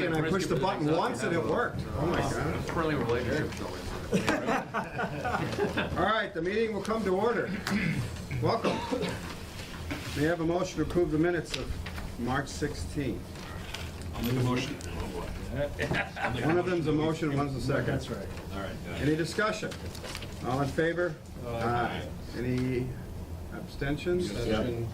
me and I pushed the button once and it worked. Oh my God. Friendly relationship showing. All right, the meeting will come to order. Welcome. May I have a motion to approve the minutes of March 16th? I'll make a motion. One of them's a motion, one's a second. That's right. All right. Any discussion? All in favor? Aye. Any abstentions? Abstention.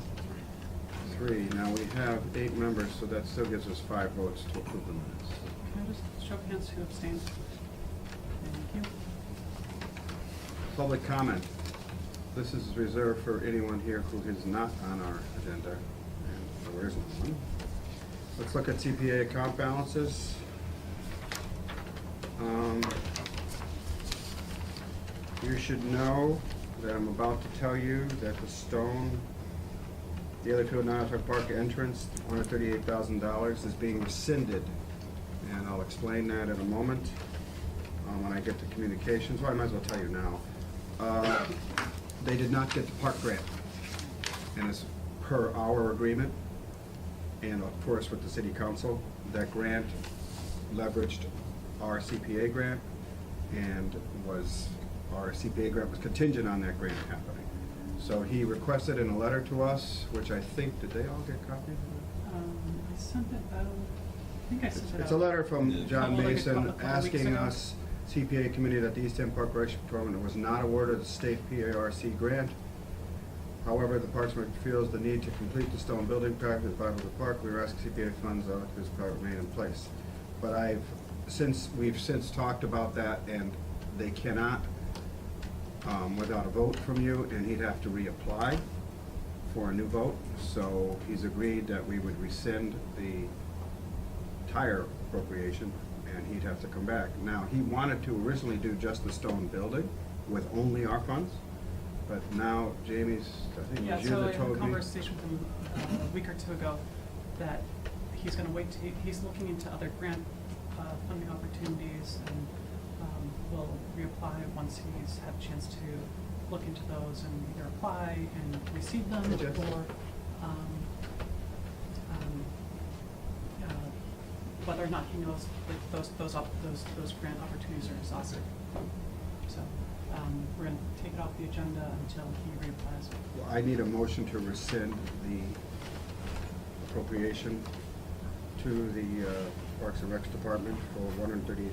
3. Now we have 8 members, so that still gives us 5 votes to approve the minutes. Can I just show of hands who abstained? Thank you. Public comment. This is reserved for anyone here who is not on our agenda, and there isn't one. Let's look at CPA account balances. You should know that I'm about to tell you that the Stone Dalyfield Nonotuck Park entrance, $138,000, is being rescinded, and I'll explain that in a moment when I get to communications. Well, I might as well tell you now. They did not get the park grant, and it's per our agreement, and of course with the city council. That grant leveraged our CPA grant, and our CPA grant was contingent on that grant happening. So he requested in a letter to us, which I think, did they all get copies of it? I sent it out. I think I sent it out. It's a letter from John Like a Mason couple weeks asking ago. us, CPA committee, that the East End Park Recreation Department was not awarded the state PARC grant. However, the Parks and Rec feels the need to complete the stone building project as part of the park. We were asking CPA funds out to this project remain in place. But we've since talked about that, and they cannot, without a vote from you, and he'd have to reapply for a new vote. So he's agreed that we would rescind the entire appropriation, and he'd have to come back. Now, he wanted to originally do just the stone building with only our funds, but now Jamie's, I think it Yeah, was you so I that had a told me. conversation with him a week or two ago that he's gonna wait to, he's looking into other grant funding opportunities, and will reapply once he's had a chance to look into those and either apply and receive them, Okay. or whether or not he knows that those grant opportunities are exhausted. So we're gonna take it off the agenda until he reapplies. Well, I need a motion to rescind the appropriation to the Parks and Recs Department for $138,000.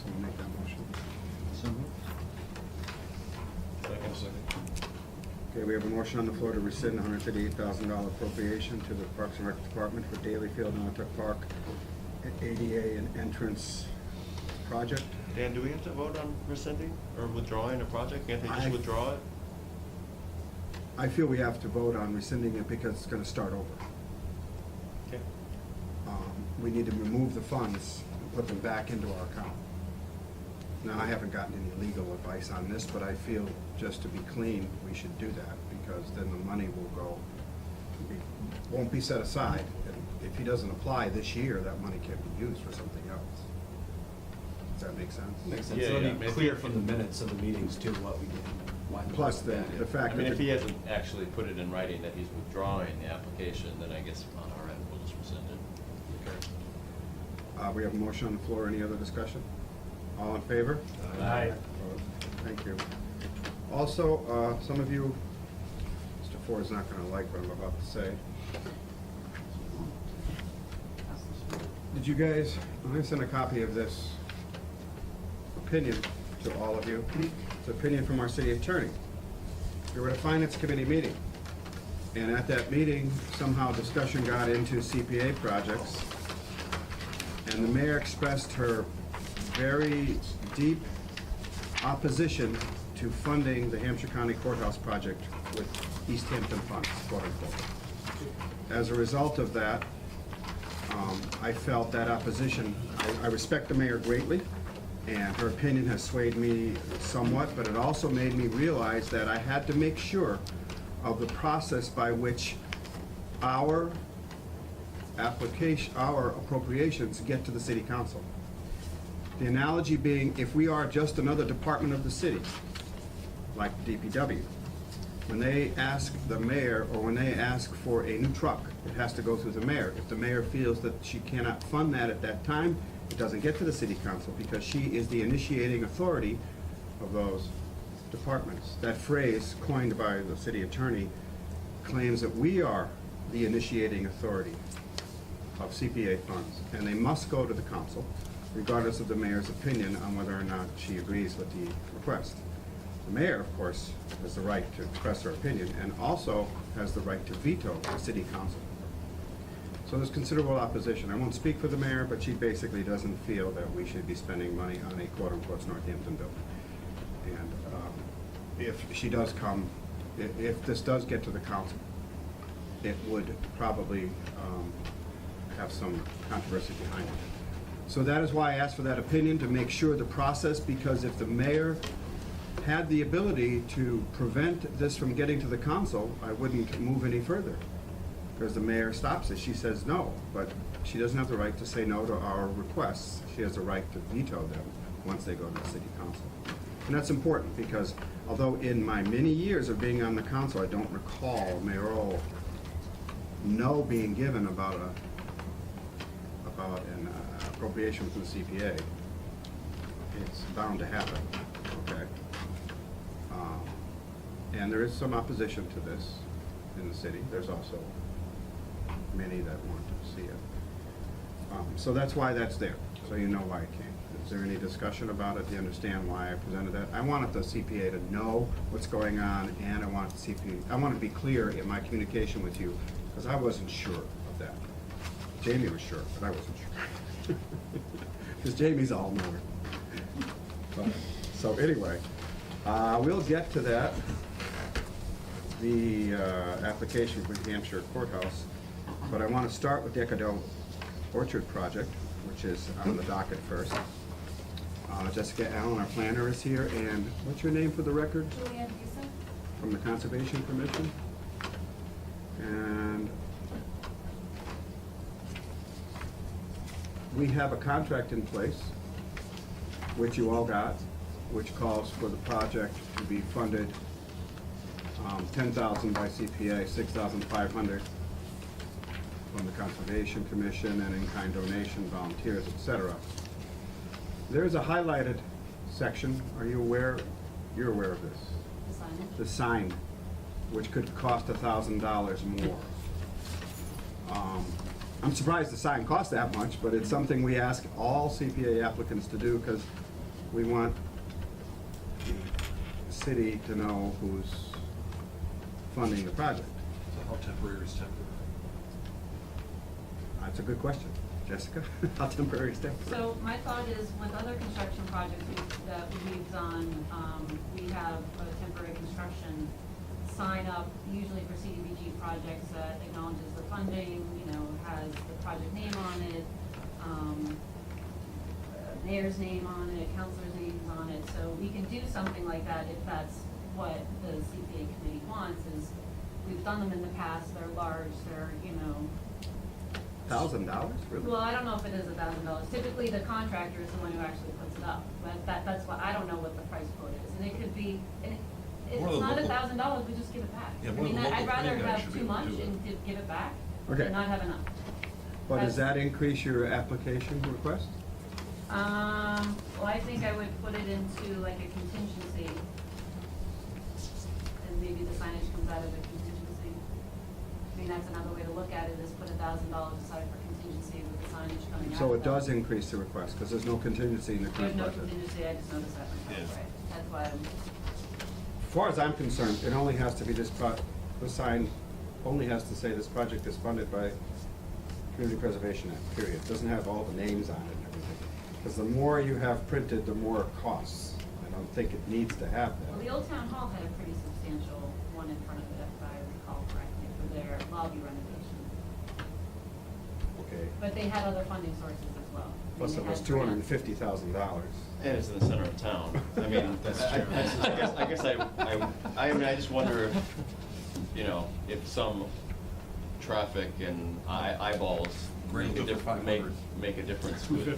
Someone make that motion. Second. Okay, we have a motion on the floor to rescind the $138,000 appropriation to the Parks and Rec Department for Dalyfield Nonotuck Park ADA and entrance project. Dan, do we have to vote on rescinding or withdrawing a project? Can't they just I- withdraw it? I feel we have to vote on rescinding it because it's gonna start over. Okay. We need to remove the funds and put them back into our account. Now, I haven't gotten any legal advice on this, but I feel just to be clean, we should do that, because then the money won't be set aside. And if he doesn't apply this year, that money can't be used for something else. Does that make sense? Makes sense. Yeah, It'll yeah. be clear from the minutes of the meetings too, what we did. and why we Plus, did the that. fact I that. mean, if he hasn't actually put it in writing that he's withdrawing the application, then I guess on our end, we'll just rescind it. We have a motion on the floor. Any other discussion? All in favor? Aye. Opposed? Thank you. Also, some of you, Mr. Ford's not gonna like what I'm about to say. Did you guys, I'm gonna send a copy of this opinion to all of you. It's an opinion from our city attorney. We were at a finance committee meeting, and at that meeting, somehow discussion got into CPA projects, and the mayor expressed her very deep opposition to funding the Hampshire County Courthouse project with East Hampton funds, quote unquote. As a result of that, I felt that opposition. I respect the mayor greatly, and her opinion has swayed me somewhat, but it also made me realize that I had to make sure of the process by which our appropriations get to the city council. The analogy being, if we are just another department of the city, like DPW, when they ask the mayor, or when they ask for a new truck, it has to go through the mayor. If the mayor feels that she cannot fund that at that time, it doesn't get to the city council, because she is the initiating authority of those departments. That phrase coined by the city attorney claims that we are the initiating authority of CPA funds, and they must go to the council, regardless of the mayor's opinion on whether or not she agrees with the request. The mayor, of course, has the right to express her opinion, and also has the right to veto the city council. So there's considerable opposition. I won't speak for the mayor, but she basically doesn't feel that we should be spending money on a quote-unquote Northampton building. And if she does come, if this does get to the council, it would probably have some controversy behind it. So that is why I asked for that opinion, to make sure the process, because if the mayor had the ability to prevent this from getting to the council, I wouldn't move any further. Because the mayor stops it, she says no, but she doesn't have the right to say no to our requests. She has the right to veto them once they go to the city council. And that's important, because although in my many years of being on the council, I don't recall mayoral no being given about an appropriation from the CPA, it's bound to happen, okay? And there is some opposition to this in the city. There's also many that want to see it. So that's why that's there, so you know why it came. Is there any discussion about it? Do you understand why I presented that? I wanted the CPA to know what's going on, and I want to be clear in my communication with you, because I wasn't sure of that. Jamie was sure, but I wasn't sure. Because Jamie's all knower. So anyway, we'll get to that. The application for New Hampshire Courthouse, but I want to start with the Echo Orchard project, which is on the docket first. Jessica Allen, our planner, is here, and what's your name for the record? Julianne Busa. From the Conservation Commission. And we have a contract in place, which you all got, which calls for the project to be funded $10,000 by CPA, $6,500 from the Conservation Commission, and in-kind donation, volunteers, etc. There's a highlighted section. Are you aware? You're aware of this. The signage. The sign, which could cost $1,000 more. I'm surprised the sign costs that much, but it's something we ask all CPA applicants to do, because we want the city to know who's funding the project. So how temporary is temporary? That's a good question. Jessica, how temporary is temporary? So my thought is, with other construction projects that we've done, we have a temporary construction sign up, usually for CDBG projects that acknowledges the funding, has the project name on it, mayor's name on it, councilor's names on it. So we can do something like that if that's what the CPA committee wants. Is we've done them in the past. They're large. They're $1,000, really? Well, I don't know if it is $1,000. Typically, the contractor is the one who actually puts it up. But that's why I don't know what the price quote is, and it could be. And if One of it's the not local- $1,000, we just give it back. Yeah, I one of mean, the I'd local rather planning guys have should be too able to much do that. and give it back Okay. than not have enough. But does that increase your application request? Well, I think I would put it into like a contingency, and maybe the signage comes out of a contingency. I mean, that's another way to look at it, is put $1,000 aside for contingency with the signage coming out. So of it does that. increase the request, because there's no contingency in the There's current no budget. contingency, I just noticed that myself, Yeah. right? That's why I'm. As far as I'm concerned, it only has to be the sign only has to say this project is funded by Community Preservation Act, period. It doesn't have all the names on it and everything. Because the more you have printed, the more it costs. I don't think it needs to have Well, the that. old town hall had a pretty substantial one in front of it, if I recall correctly, for their lobby renovation. Okay. But they had other funding sources as well. I mean, Plus they it was had grants. $250,000. And it's in the center of town. I mean, That's I true. guess I just wonder if some traffic and eyeballs Bring it to 500. make a difference with the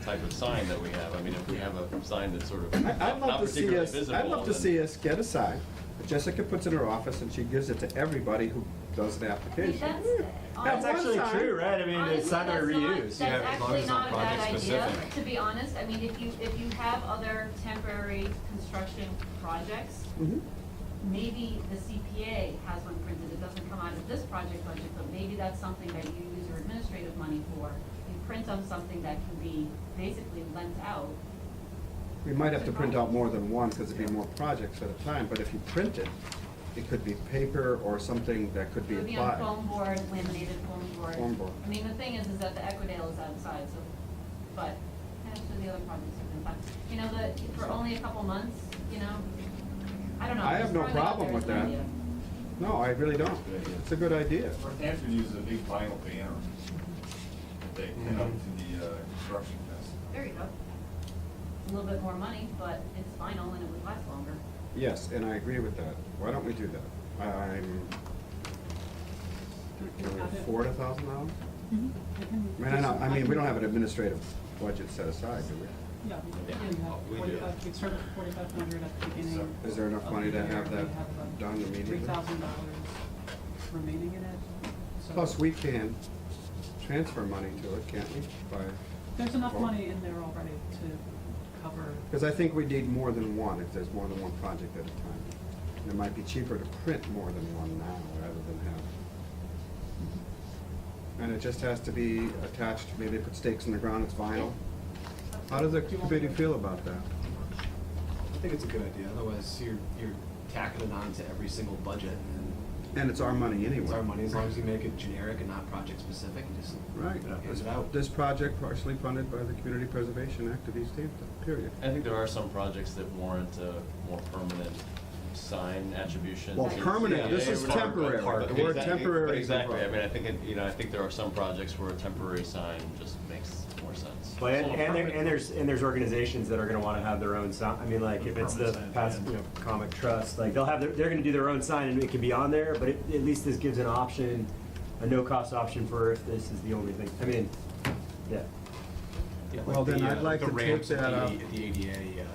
type of sign that we have. I mean, if we have a sign that's sort of I'd not love to see particularly us, visible. I'd love to then- see us get a sign Jessica puts it in her office and she gives it to everybody who does an I mean, application. That's actually one sign. true, right? I mean, Honestly, it's not gonna that's not- reuse. Yeah, That's as long actually as it's not not a bad project idea, specific. to be honest. I mean, if you have other temporary construction projects, Mhm. maybe the CPA has one printed. It doesn't come out of this project budget, but maybe that's something that you use your administrative money for. You print on something that can be basically lent out. We might have to print out more than one, because it'd be more projects at a time, but if you print it, it could be paper or something that could be It would be on applied. foam board, laminated foam board. Foam board. I mean, the thing is that the Equidale is outside, so, but actually the other projects have been fun. You know, for only a couple months, you know, I don't know. I have just no throwing it out problem there with as an that. idea. No, I really don't. It's a good idea. Northampton uses a big vinyl banner that they pin up to the construction desk. There you go. It's a little bit more money, but it's vinyl and it would last longer. Yes, and I agree with that. Why don't we do that? I'm, We can add it. afford $1,000? Mhm. We can I mean, I know, just- I mean, we can- don't have an administrative budget set aside, do we? Yeah, we Yeah, do. We have we do. 45, we'd start with 4,500 at the beginning. Is there enough of money the to year. have that We have about done immediately? $3,000 remaining in it. So Plus, we can transfer money to it, can't we? There's enough money in there already to cover. Because I think we need more than one, if there's more than one project at a time. And it might be cheaper to print more than one now, rather than have. And it just has to be attached, maybe put stakes in the ground, it's vinyl. How does the committee feel about that? I think it's a good idea, otherwise you're tacking it on to every single budget, and And it's our money anyway. it's our money, as long as you make it generic and not project specific, and just Right. hand it out. This project partially funded by the Community Preservation Act of East Hampton, period. I think there are some projects that warrant a more permanent sign attribution. Well, permanent, Yeah, this yeah, is part- temporary. part- The word exactly, temporary but is exactly, I involved. mean, I think, I think there are some projects where a temporary sign just makes more sense. But there's organizations that are gonna wanna have their own sign, I mean, like, if it's the past, Comic Trust, like, they're gonna do their own sign, and it can be on there, but at least this gives an option, a no-cost option for if this is the only thing, I mean, yeah. Yeah, Well, then I'd like the to take ramps at that the up. At the ADA,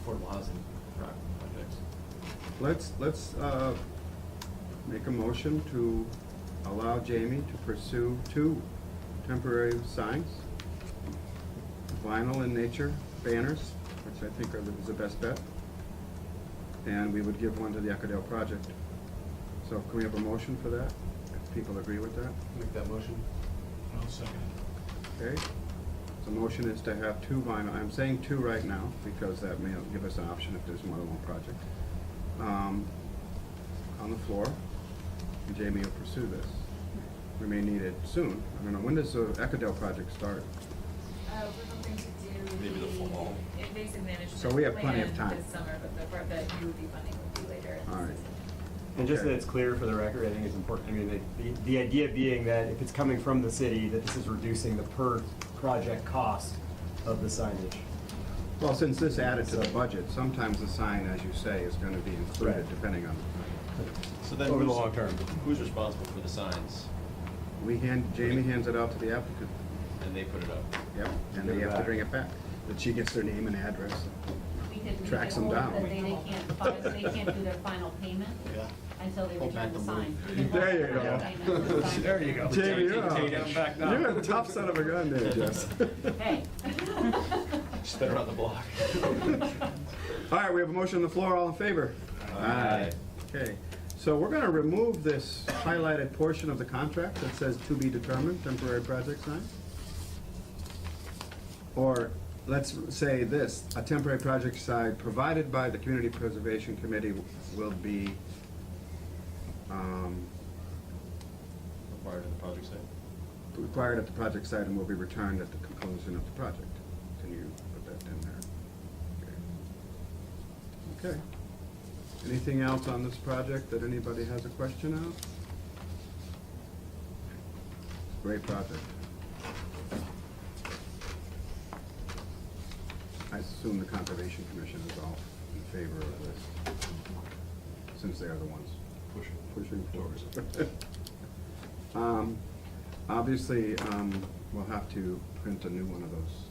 affordable housing projects. Let's make a motion to allow Jamie to pursue 2 temporary signs, vinyl in nature, banners, which I think is the best bet. And we would give one to the Eckerdale project. So can we have a motion for that? If people agree with that? Make that motion. I'll second it. Okay? The motion is to have 2 vinyl, I'm saying 2 right now, because that may give us an option if there's more than one project. On the floor, and Jamie will pursue this. We may need it soon. I don't know, when does the Eckerdale project start? We're hoping to do Maybe the fall. invasive management So we have plenty of plan time. this summer, but the part that you would be funding would be later in All the right. season. And just Okay. that it's clear for the record, I think it's important, I mean, the idea being that if it's coming from the city, that this is reducing the per project cost of the signage. Well, since this added to the budget, sometimes the sign, as you say, is gonna be included Right. depending on, So then Over the who's- long term. Who's responsible for the signs? Jamie hands it out to the applicant. And they put it up? Yep, and Give they it have to back. bring it back. That she gets their name and address. We could Tracks them hold down. that they can't do their final payment until they Hold return back the the sign. loop. We can hold There you the final go. payment until the sign- There you go. Jamie, you're Take them back now. You're a tough son of a gun there, Jess. Hey. Just better on the block. All right, we have a motion on the floor, all in favor? Aye. Okay, so we're gonna remove this highlighted portion of the contract that says "to be determined," temporary project sign. Or, let's say this, a temporary project sign provided by the Community Preservation Committee will be, Required in the project site? required at the project site and will be returned at the conclusion of the project. Can you put that in there? Okay. Okay. Anything else on this project that anybody has a question of? Great project. I assume the Conservation Commission is all in favor of this, since they are the ones pushing forward. Obviously, we'll have to print a new one of those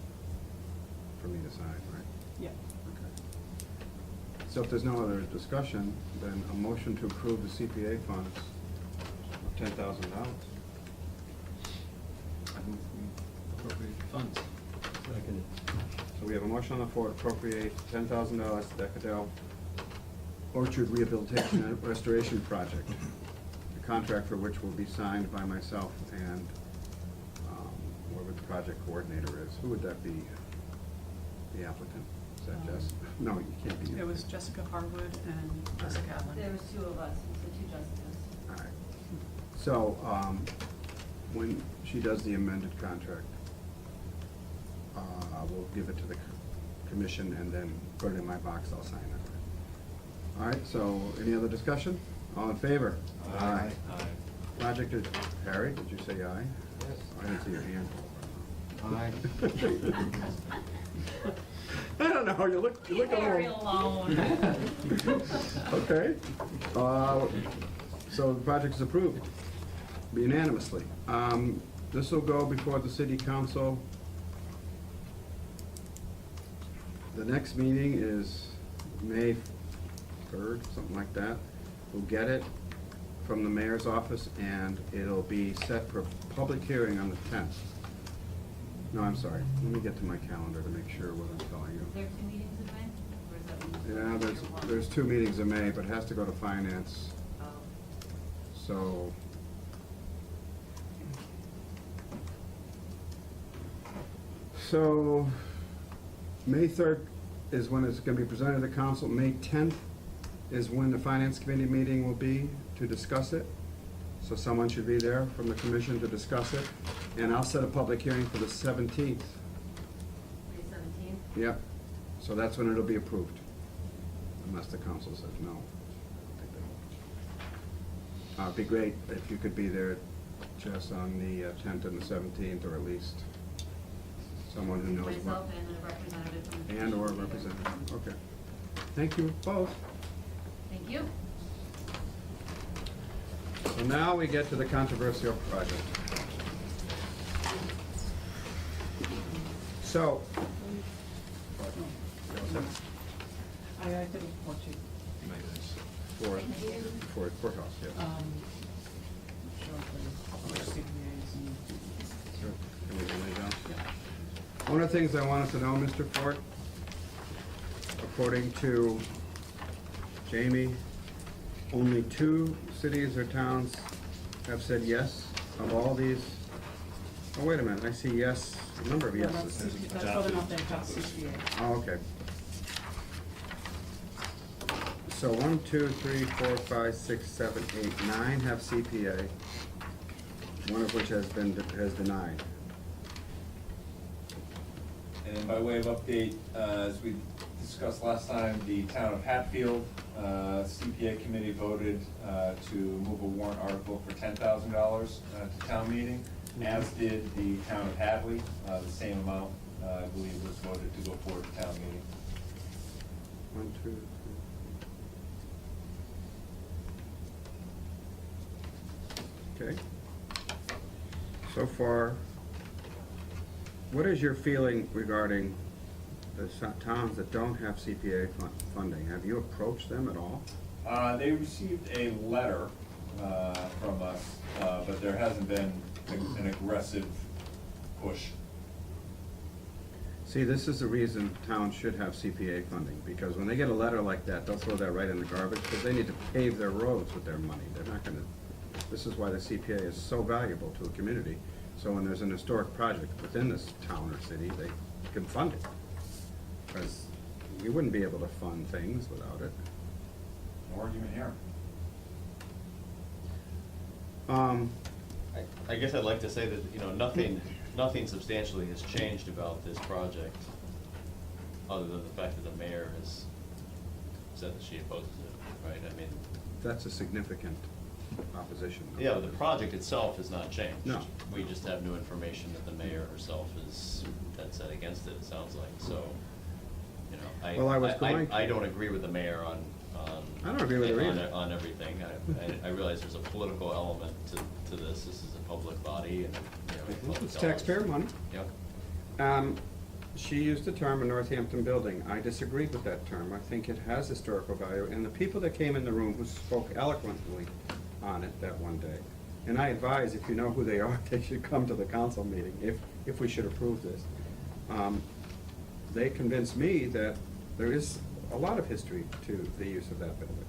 for me to sign, right? Yeah. Okay. So if there's no other discussion, then a motion to approve the CPA funds of $10,000. I move we appropriate funds. Second. So we have a motion on the floor to appropriate $10,000 to Decadell Orchard Rehabilitation and Restoration Project, the contract for which will be signed by myself and whoever the project coordinator is. Who would that be? The applicant? Is that Jess? No, you can't be. It was Jessica Harwood and Jessica Allen. There was two of us, so two Jessicas. All right. So, when she does the amended contract, we'll give it to the commission and then put it in my box, I'll sign it. All right, so any other discussion? All in favor? Aye. Project is, Harry, did you say aye? Yes. I didn't see your hand. Aye. I don't know, you look a little. Very alone. Okay. So the project is approved unanimously. This will go before the city council. The next meeting is May 3rd, something like that. We'll get it from the mayor's office and it'll be set for public hearing on the 10th. No, I'm sorry. Let me get to my calendar to make sure what I'm telling you. Is there 2 meetings in May? Or is that one? Yeah, there's 2 meetings in May, but it has to go to finance, Oh. so. So, May 3rd is when it's gonna be presented to the council. May 10th is when the finance committee meeting will be to discuss it. So someone should be there from the commission to discuss it. And I'll set a public hearing for the 17th. May 17th? Yep, so that's when it'll be approved, unless the council says no. It'd be great if you could be there, Jess, on the 10th and the 17th, or at least someone who knows what. Myself and a representative from the. And or a commission. representative, okay. Thank you both. Thank you. So now we get to the controversial project. So. I did a report to, For courthouse, yes. show the other CPAs and. Sure. Can we lay down? One of the things I wanted to know, Mr. Fort, according to Jamie, only 2 cities or towns have said yes of all these. Oh, wait a minute, I see yes, a number of Well, yeses. that's whether or not they have CPA. Oh, okay. So 1, 2, 3, 4, 5, 6, 7, 8, 9 have CPA, one of which has denied. And by way of update, as we discussed last time, the town of Hatfield, CPA committee voted to move a warrant article for $10,000 to town meeting, as did the town of Hadley. The same amount, I believe, was voted to go forward to town meeting. 1, 2, 3. Okay. So far, what is your feeling regarding the towns that don't have CPA funding? Have you approached them at all? They received a letter from us, but there hasn't been an aggressive push. See, this is the reason towns should have CPA funding, because when they get a letter like that, they'll throw that right in the garbage, because they need to pave their roads with their money. They're not gonna, this is why the CPA is so valuable to a community. So when there's an historic project within this town or city, they can fund it. Because you wouldn't be able to fund things without it. No argument here. I guess I'd like to say that, you know, nothing substantially has changed about this project, other than the fact that the mayor has said that she opposes it, right? I mean, That's a significant opposition. yeah, but the project itself has not changed. No. We just have new information that the mayor herself is dead set against it, it sounds like, so, you know, Well, I was going to- I don't agree with the mayor on. I don't agree with her either. On everything. I realize there's a political element to this. This is a public body and, you know. public It's taxpayer dollars. money. Yep. she used the term a Northampton building. I disagreed with that term. I think it has historical value, and the people that came in the room who spoke eloquently on it that one day, and I advise, if you know who they are, they should come to the council meeting, if we should approve this. They convinced me that there is a lot of history to the use of that building.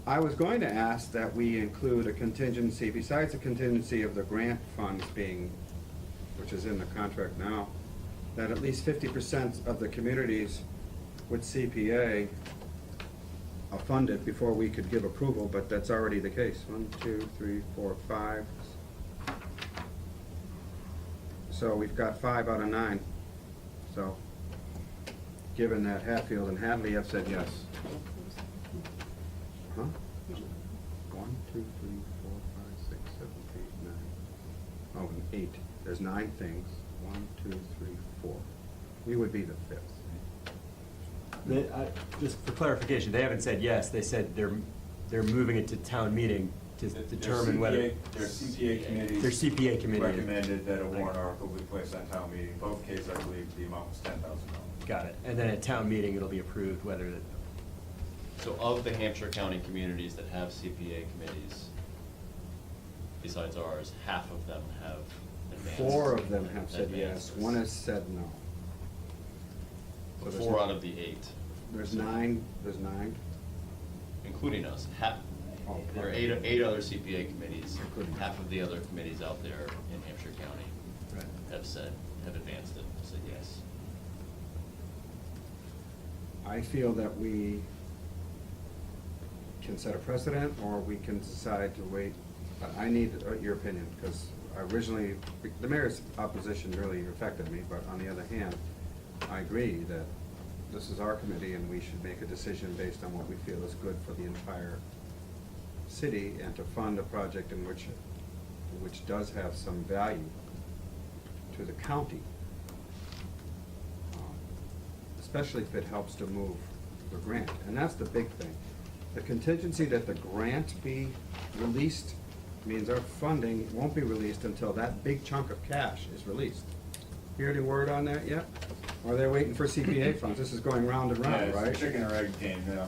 I was going to ask that we include a contingency, besides the contingency of the grant funds being, which is in the contract now, that at least 50% of the communities with CPA are funded before we could give approval, but that's already the case. 1, 2, 3, 4, 5. So we've got 5 out of 9. So, given that Hatfield and Hadley have said yes. Huh? 1, 2, 3, 4, 5, 6, 7, 8, 9. Oh, and 8. There's 9 things. 1, 2, 3, 4. We would be the 5th. Just for clarification, they haven't said yes, they said they're moving it to town meeting to determine whether. Their CPA committee. Their CPA committee. Recommended that a warrant article be placed on town meeting. Both cases, I believe, the amount was $10,000. Got it. And then at town meeting, it'll be approved whether. So of the Hampshire County communities that have CPA committees, besides ours, half of them have advanced. 4 of them have said advanced yes. this. 1 has said no. But So there's 4 no- out of the 8. There's 9. There's 9. Including us, half, Oh, there are right. 8 other CPA committees. Including us. Half of the other committees out there in Hampshire County Right. have advanced it, said yes. I feel that we can set a precedent, or we can decide to wait. But I need your opinion, because originally, the mayor's opposition really affected me, but on the other hand, I agree that this is our committee, and we should make a decision based on what we feel is good for the entire city, and to fund a project in which does have some value to the county. Especially if it helps to move the grant, and that's the big thing. The contingency that the grant be released means our funding won't be released until that big chunk of cash is released. Hear any word on that yet? Or they're waiting for CPA funds? This is going round and Yeah, round, it's a right? chicken or egg game, yeah.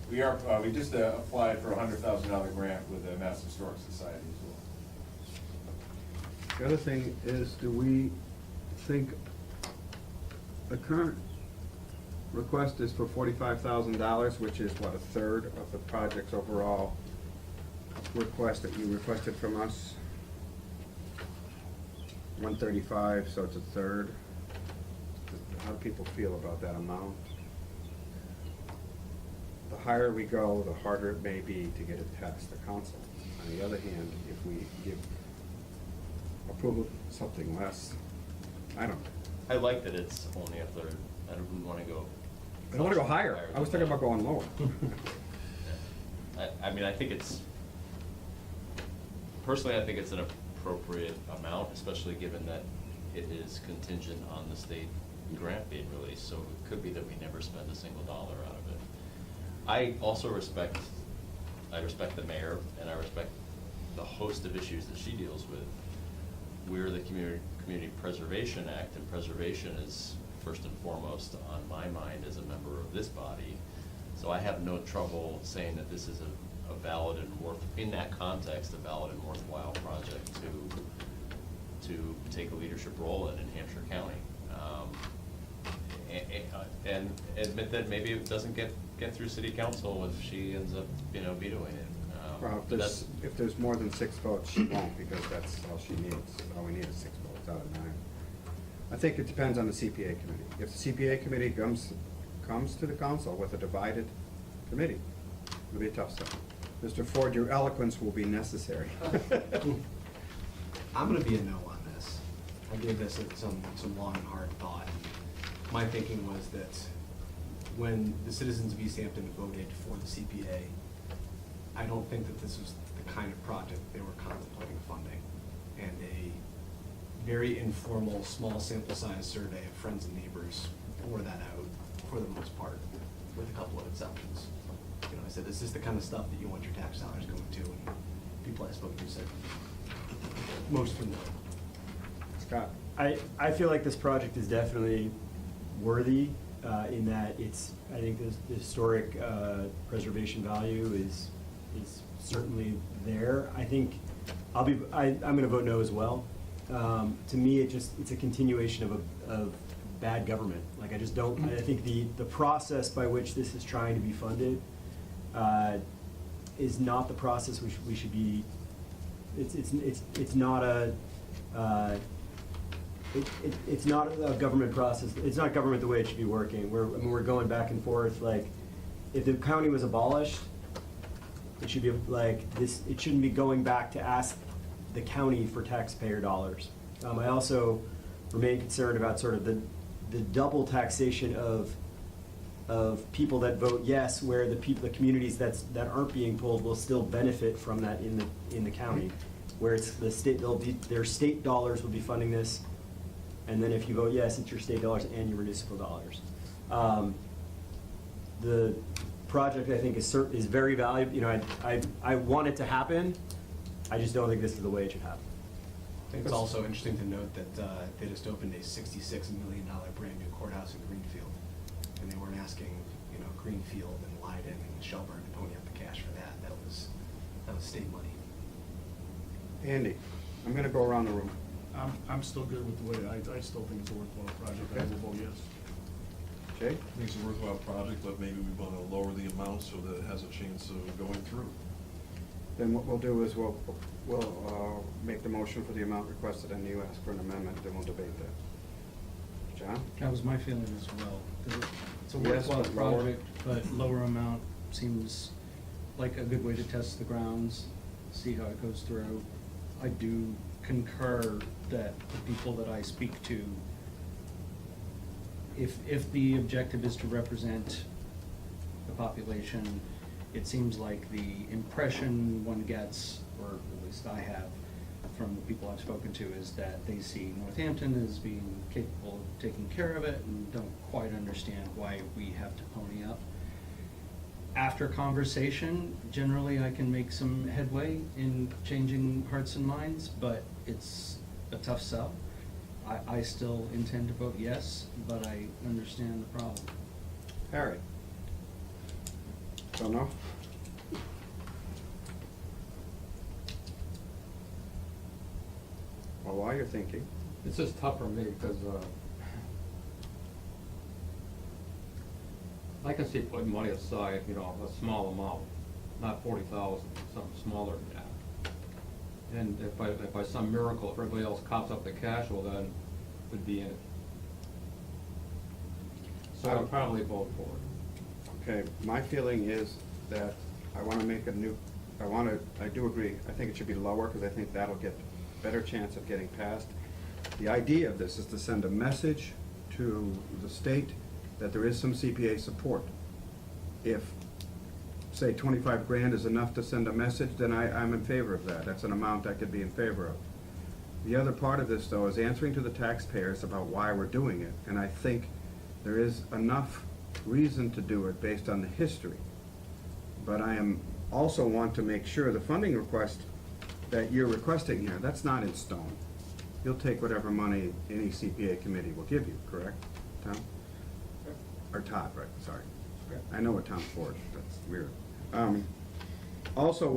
We just applied for a $100,000 grant with the Mass Historic Society as well. The other thing is, do we think the current request is for $45,000, which is what, a third of the project's overall request that you requested from us? 135, so it's a third. How do people feel about that amount? The higher we go, the harder it may be to get it past the council. On the other hand, if we give approval something less, I don't know. I like that it's only a third. I wouldn't want to go. I don't wanna go higher. I was thinking about going lower. I mean, I think it's, personally, I think it's an appropriate amount, especially given that it is contingent on the state grant being released, so it could be that we never spend a single dollar out of it. I also respect the mayor, and I respect the host of issues that she deals with. We're the Community Preservation Act, and preservation is first and foremost on my mind as a member of this body. So I have no trouble saying that this is a valid and in that context, a valid and worthwhile project to take a leadership role in Hampshire County. And admit that maybe it doesn't get through city council if she ends up, vetoing it. Well, But that's- if there's more than 6 votes, she won't, because that's all she needs. All we need is 6 votes out of 9. I think it depends on the CPA committee. If the CPA committee comes to the council with a divided committee, it'll be a tough step. Mr. Ford, your eloquence will be necessary. I'm gonna be a no on this. I gave this some long and hard thought. My thinking was that when the citizens of East Hampton voted for the CPA, I don't think that this was the kind of project they were contemplating funding. And a very informal, small sample size survey of friends and neighbors bore that out for the most part, with a couple of exceptions. I said, this is the kind of stuff that you want your tax dollars going to, and people I spoke to said, most of them no. Scott? I feel like this project is definitely worthy in that I think the historic preservation value is certainly there. I think I'm gonna vote no as well. To me, it's a continuation of bad government. Like, I just don't, I think the process by which this is trying to be funded is not the process we should be, it's not it's not a government process, it's not government the way it should be working. We're going back and forth, like, if the county was abolished, it should be like this, it shouldn't be going back to ask the county for taxpayer dollars. I also remain concerned about sort of the double taxation of people that vote yes, where the communities that aren't being pulled will still benefit from that in the county, where it's the state, their state dollars will be funding this, and then if you vote yes, it's your state dollars and your municipal dollars. The project, I think, is very valuable. You know, I want it to happen. I just don't think this is the way it should happen. I think it's also interesting to note that they just opened a $66 million brand new courthouse in Greenfield, and they weren't asking, you know, Greenfield and Leiden and Shelburne to pony up the cash for that. That was state money. Andy, I'm gonna go around the room. I'm still good with the way, I still think it's a worthwhile project, I will vote yes. Jay? I think it's a worthwhile project, but maybe we want to lower the amount so that it has a chance of going through. Then what we'll do is we'll make the motion for the amount requested, and you ask for an amendment, then we'll debate that. John? That was my feeling as well. It's a Yes, worthwhile but lower. project, but lower amount seems like a good way to test the grounds, see how it goes through. I do concur that the people that I speak to, if the objective is to represent the population, it seems like the impression one gets, or at least I have, from the people I've spoken to, is that they see Northampton as being capable of taking care of it and don't quite understand why we have to pony up. After conversation, generally I can make some headway in changing hearts and minds, but it's a tough sell. I still intend to vote yes, but I understand the problem. Harry? So no? Well, while you're thinking, It's just tough for me because I can see putting money aside, you know, a small amount, not 40,000, something smaller than that. And if by some miracle, if everybody else coughs up the cash, well then, would be in it. So I would probably vote for it. okay, my feeling is that I wanna make a new, I do agree, I think it should be lower, because I think that'll get better chance of getting passed. The idea of this is to send a message to the state that there is some CPA support. If, say, 25 grand is enough to send a message, then I'm in favor of that. That's an amount I could be in favor of. The other part of this, though, is answering to the taxpayers about why we're doing it, and I think there is enough reason to do it based on the history. But I am also want to make sure the funding request that you're requesting here, that's not in stone. You'll take whatever money any CPA committee will give you, correct, Tom? Or Todd, right, sorry. I know what Tom's for, that's weird. Also,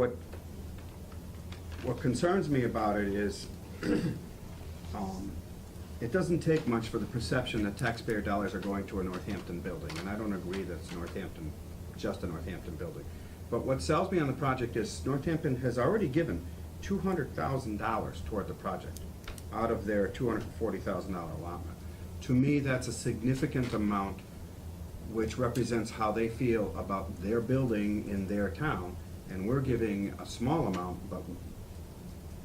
what concerns me about it is, it doesn't take much for the perception that taxpayer dollars are going to a Northampton building, and I don't agree that it's Northampton, just a Northampton building. But what sells me on the project is Northampton has already given $200,000 toward the project out of their $240,000 allotment. To me, that's a significant amount, which represents how they feel about their building in their town, and we're giving a small amount, but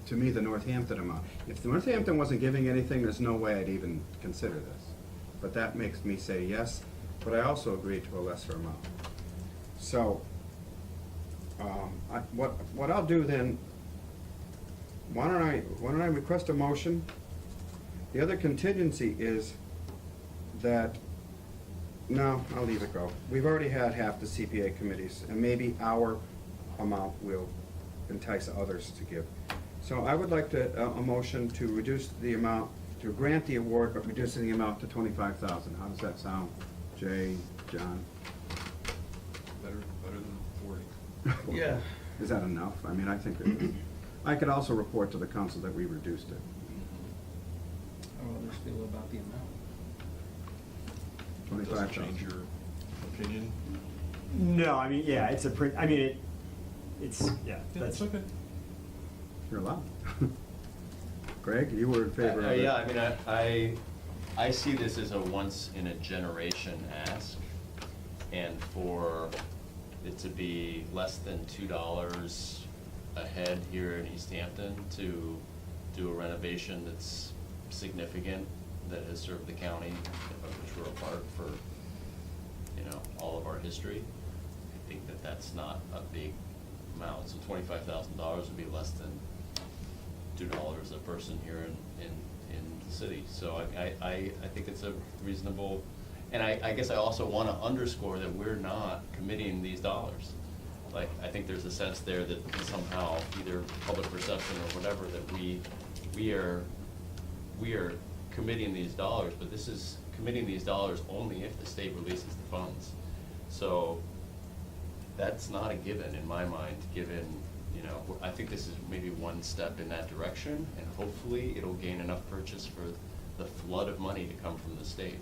to me, the Northampton amount. If Northampton wasn't giving anything, there's no way I'd even consider this. But that makes me say yes, but I also agree to a lesser amount. So, what I'll do then, why don't I request a motion? The other contingency is that, no, I'll leave it go. We've already had half the CPA committees, and maybe our amount will entice others to give. So I would like to, a motion to reduce the amount to grant the award but reducing the amount to $25,000. How does that sound, Jay, John? Better than 40. Yeah. Is that enough? I mean, I think it is. I could also report to the council that we reduced it. How do others feel about the amount? Does it 25,000. change your opinion? No, I mean, yeah, it's a print, I mean, it's, yeah, that's. It's okay. You're allowed. Greg, you were in favor of it? Yeah, I mean, I see this as a once-in-a-generation ask, and for it to be less than $2 a head here in East Hampton to do a renovation that's significant, that has served the county, of which we're a part for, you know, all of our history, I think that that's not a big amount. So $25,000 would be less than $2 a person here in the city. So I think it's a reasonable, and I guess I also want to underscore that we're not committing these dollars. Like, I think there's a sense there that somehow, either public perception or whatever, that we are committing these dollars, but this is committing these dollars only if the state releases the funds. So that's not a given in my mind, given, you know, I think this is maybe one step in that direction, and hopefully it'll gain enough purchase for the flood of money to come from the state.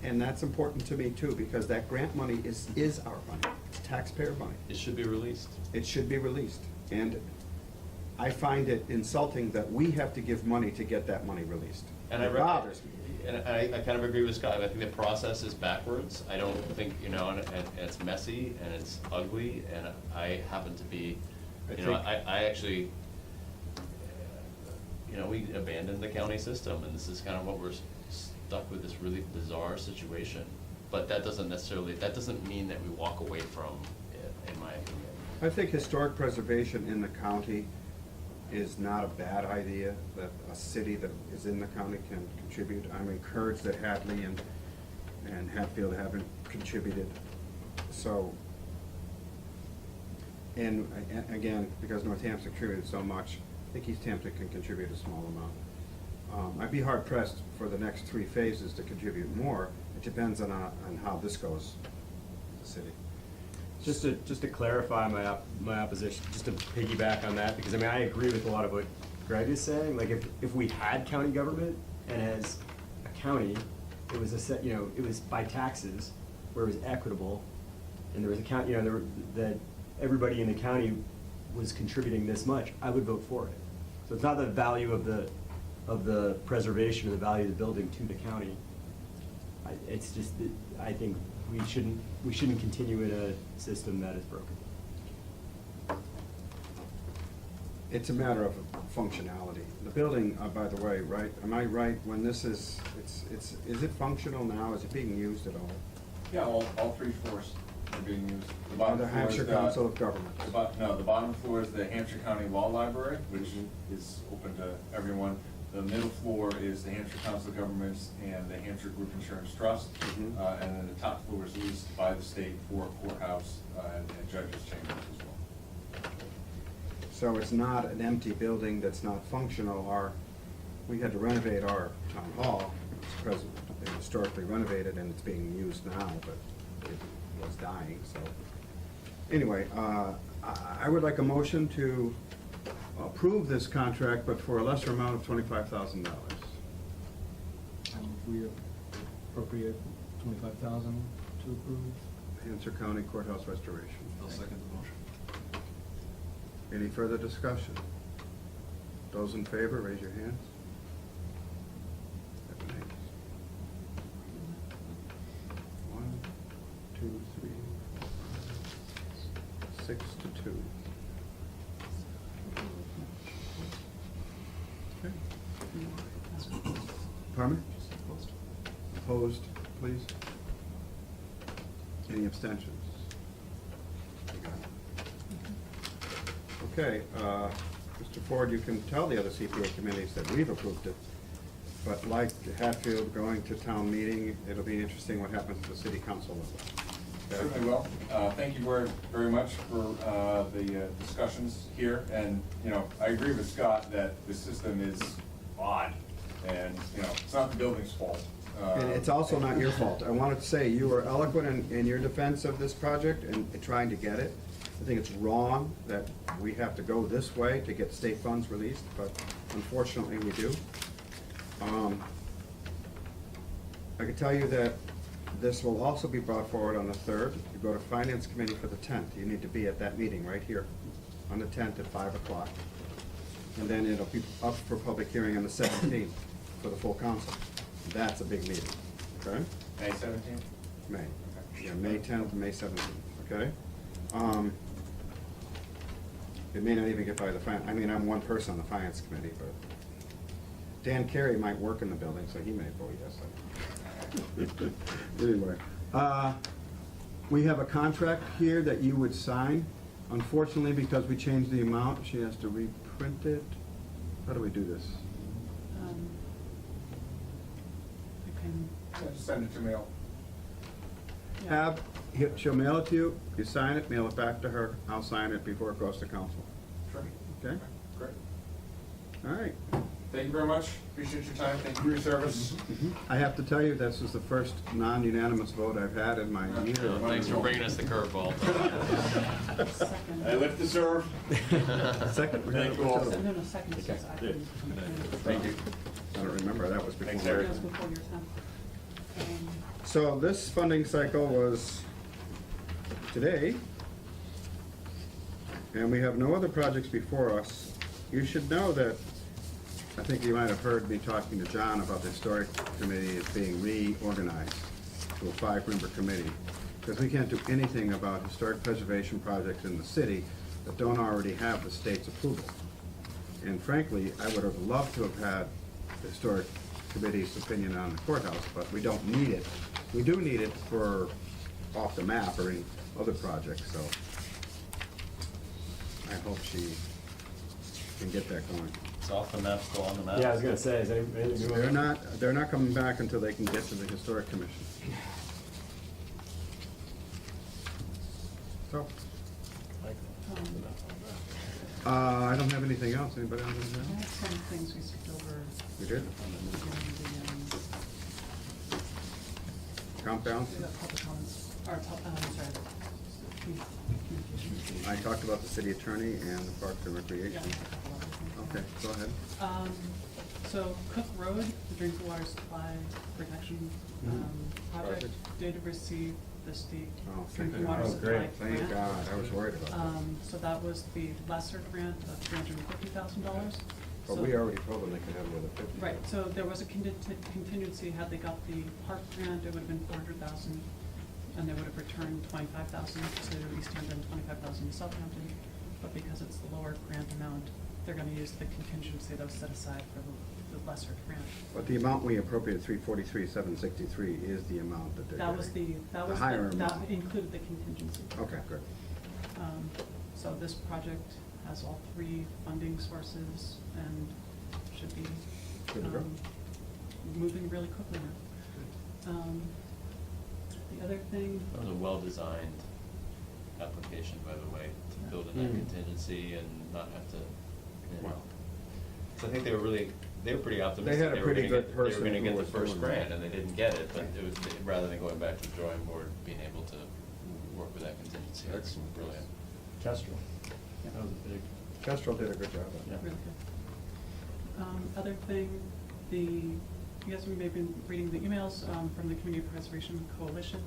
And that's important to me too, because that grant money is our money. It's taxpayer money. It should be released. It should be released. And I find it insulting that we have to give money to get that money released. And It bothers me. And I kind of agree with Scott. I think the process is backwards. I don't think, you know, and it's messy and it's ugly, and I happen to be, you know, I actually, you know, we abandoned the county system, and this is kind of what we're stuck with, this really bizarre situation. But that doesn't mean that we walk away from it, in my opinion. I think historic preservation in the county is not a bad idea, that a city that is in the county can contribute. I'm encouraged that Hadley and Hatfield haven't contributed. So, and again, because Northampton contributed so much, I think East Hampton can contribute a small amount. I'd be hard pressed for the next 3 phases to contribute more. It depends on how this goes, the city. Just to clarify my opposition, just to piggyback on that, because I mean, I agree with a lot of what Greg is saying. Like, if we had county government, and as a county, it was a set, you know, it was by taxes, where it was equitable, and there was a count, you know, that everybody in the county was contributing this much, I would vote for it. So it's not the value of the preservation or the value of the building to the county. It's just that I think we shouldn't continue in a system that is broken. It's a matter of functionality. The building, by the way, right, am I right, when this is it functional now? Is it being used at all? Yeah, all 3 floors are being used. The By bottom the floor is Hampshire Council of Governments? the bottom floor is the Hampshire County Law Library, which is open to everyone. The middle floor is the Hampshire Council of Governments and the Hampshire Group Insurance Trust. Mhm. And then the top floor is leased by the state for a courthouse and judges' chambers as well. So it's not an empty building that's not functional. We had to renovate our town hall. It's historically renovated and it's being used now, but it was dying, so. Anyway, I would like a motion to approve this contract, but for a lesser amount of $25,000. We appropriate 25,000 to approve. Hampshire County Courthouse restoration. I'll second the motion. Any further discussion? Those in favor, raise your hands. Seven, eight. 1, 2, 3, 4, 5, 6 to 2. Okay. Pardon me? Opposed, please? Any abstentions? Okay, Mr. Ford, you can tell the other CPA committees that we've approved it, but like Hatfield going to town meeting, it'll be interesting what happens at the city council level. Okay? Certainly will. Thank you very much for the discussions here. And, you know, I agree with Scott that the system is odd. And, you know, it's not the building's fault. And it's also not your fault. I wanted to say, you were eloquent in your defense of this project and trying to get it. I think it's wrong that we have to go this way to get state funds released, but unfortunately we do. I can tell you that this will also be brought forward on the 3rd. You go to Finance Committee for the 10th. You need to be at that meeting right here on the 10th at 5 o'clock. And then it'll be up for public hearing on the 17th for the full council. That's a big meeting, okay? May 17th? May. Yeah, May 10th and May 17th, okay? It may not even get by the I mean, I'm one person on the Finance Committee, but Dan Carey might work in the building, so he may vote yes. Anyway, we have a contract here that you would sign. Unfortunately, because we changed the amount, she has to reprint it. How do we do this? I can, Yeah, just send it to mail. yeah. She'll mail it to you, you sign it, mail it back to her, I'll sign it before it goes to council. Sure. Okay? Great. All right. Thank you very much. Appreciate your time. Thank you for your service. I have to tell you, this is the first non-unanimous vote I've had in my year. Thanks for bringing us the curveball. Second. I live to serve. Second? we had Thank you all. it. No, second says I can. Thank you. I don't remember, that was before. Thanks, That Eric. was before your time. So this funding cycle was today, and we have no other projects before us. You should know that, I think you might have heard me talking to John about the Historic Committee is being reorganized to a 5-member committee, because we can't do anything about historic preservation projects in the city that don't already have the state's approval. And frankly, I would have loved to have had the Historic Committee's opinion on the courthouse, but we don't need it. We do need it for off the map or in other projects, so I hope she can get that going. It's off the map, still on the map. Yeah, I was gonna say, is anything new? They're not coming back until they can get to the Historic Commission. So, I don't have anything else. Anybody else? I have some things we skipped over. You did? in Count down? the public comments, or, sorry. communications. I talked about the city attorney and the Parks and Yeah, Recreation. a couple other things. Okay, go ahead. So Cook Road, the drinking water supply protection project, Project. did receive the state Oh, thank drinking God. water Oh, supply great. grant. Thank God, I was worried about that. So that was the lesser grant of $350,000. But So- we already told them they could have the other 50. Right, so there was a contingency, had they got the park grant, it would have been $400,000, and they would have returned $25,000 to East Hampton, $25,000 to Southampton. But because it's the lower grant amount, they're gonna use the contingency that was set aside for the lesser grant. But the amount we appropriated, 343,763, is the amount that they're That was getting. that was higher that amount. included the contingency. Okay, good. So this project has all 3 funding sources and should be Good to go. moving really quickly now. The other thing, That was a well-designed application, by the way, to build in that contingency and not have to, you know. So I think they were pretty optimistic. had a pretty gonna good get- person They were who gonna get was the first doing that. grant, and they didn't get it, but it was, rather than going back to the drawing board, being able to work with that contingency. That's brilliant. Kestrel. That was a big. Kestrel did a good job on that. really good. Other thing, you guys may have been reading the emails from the Community Preservation Coalition,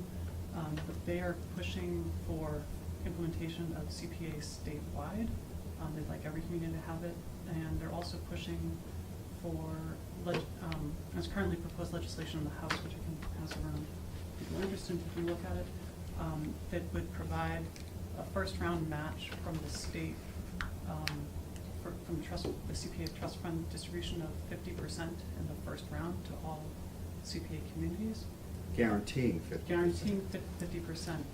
but they are pushing for implementation of CPA statewide. They'd like every community to have it, and they're also pushing for, there's currently proposed legislation in the House, which I can pass around. If you're interested, if you look at it, that would provide a first-round match from the state, from the CPA trust fund distribution of 50% in the first round to all CPA communities, Guaranteeing 50%. guaranteeing 50%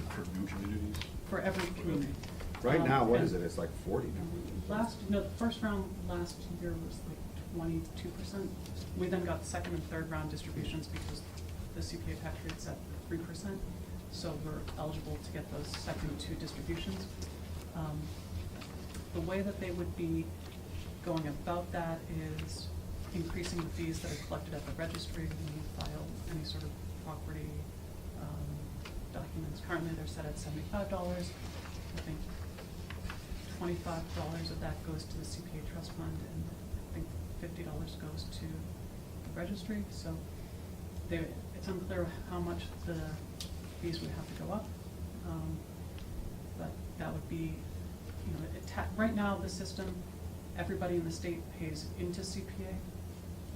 For new communities? for every community. Right now, what and is it? It's like 40 now. the first round last year was like 22%. We then got the second and third round distributions because the CPA tax rate's at 3%. So we're eligible to get those second 2 distributions. The way that they would be going about that is increasing the fees that are collected at the registry when you file any sort of property documents. Currently, they're set at $75. I think $25 of that goes to the CPA trust fund, and I think $50 goes to the registry. So it's unclear how much the fees would have to go up. But that would be, right now, the system, everybody in the state pays into CPA,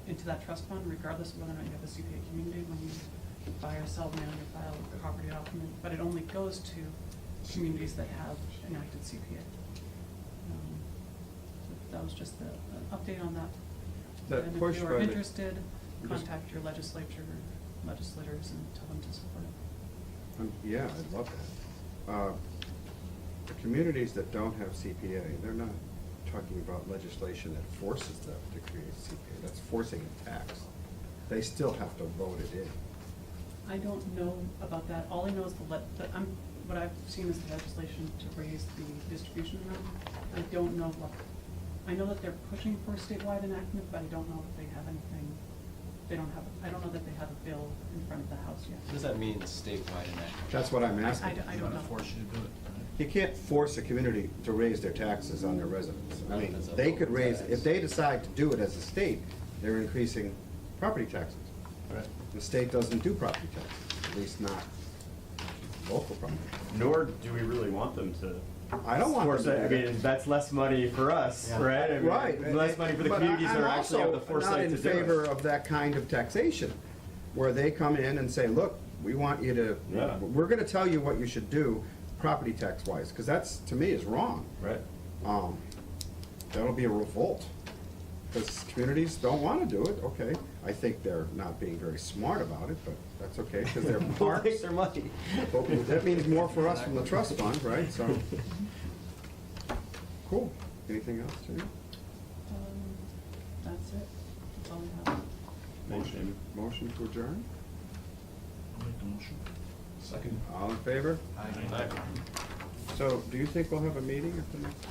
into that trust fund, regardless of whether or not you have a CPA community when you buy or sell land or file a property document, but it only goes to communities that have enacted CPA. So that was just an update on that. That And push if you by are the- interested, just- contact your legislators and tell them to support it. Yeah, I'd love that. The communities that don't have CPA, they're not talking about legislation that forces them to create CPA. That's forcing a tax. They still have to vote it in. I don't know about that. All I know is what I've seen is the legislation to raise the distribution amount. I don't know I know that they're pushing for a statewide enactment, but I don't know if they have anything, I don't know that they have a bill in front of the House yet. What does that mean, statewide enactment? That's what I'm asking. I don't know. Force you to do it. You can't force a community to raise their taxes on their residents. I mean, That's a they could local raise, tax. if they decide to do it as a state, they're increasing property taxes. Right. The state doesn't do property taxes, at least not local property. Nor do we really want them to. I don't want force them to it. do I that. mean, that's less money for us, Yeah. right? I mean, Right. Less money for the But communities that I'm are actually have the also foresight to do it. not in favor of that kind of taxation, where they come in and say, look, we want you to, Yeah. we're gonna tell you what you should do, property tax wise, because that's, to me, is wrong. Right. That'll be a revolt, because communities don't wanna do it, okay. I think they're not being very smart about it, but that's okay, because they're We'll parks. take their money. But that means more for us from the trust fund, right, so. Cool. Anything else, Jenny? That's it. That's all I have. Motion to adjourn? I'll make the motion. Second. All in favor? Aye. So, do you think we'll have a meeting at the next?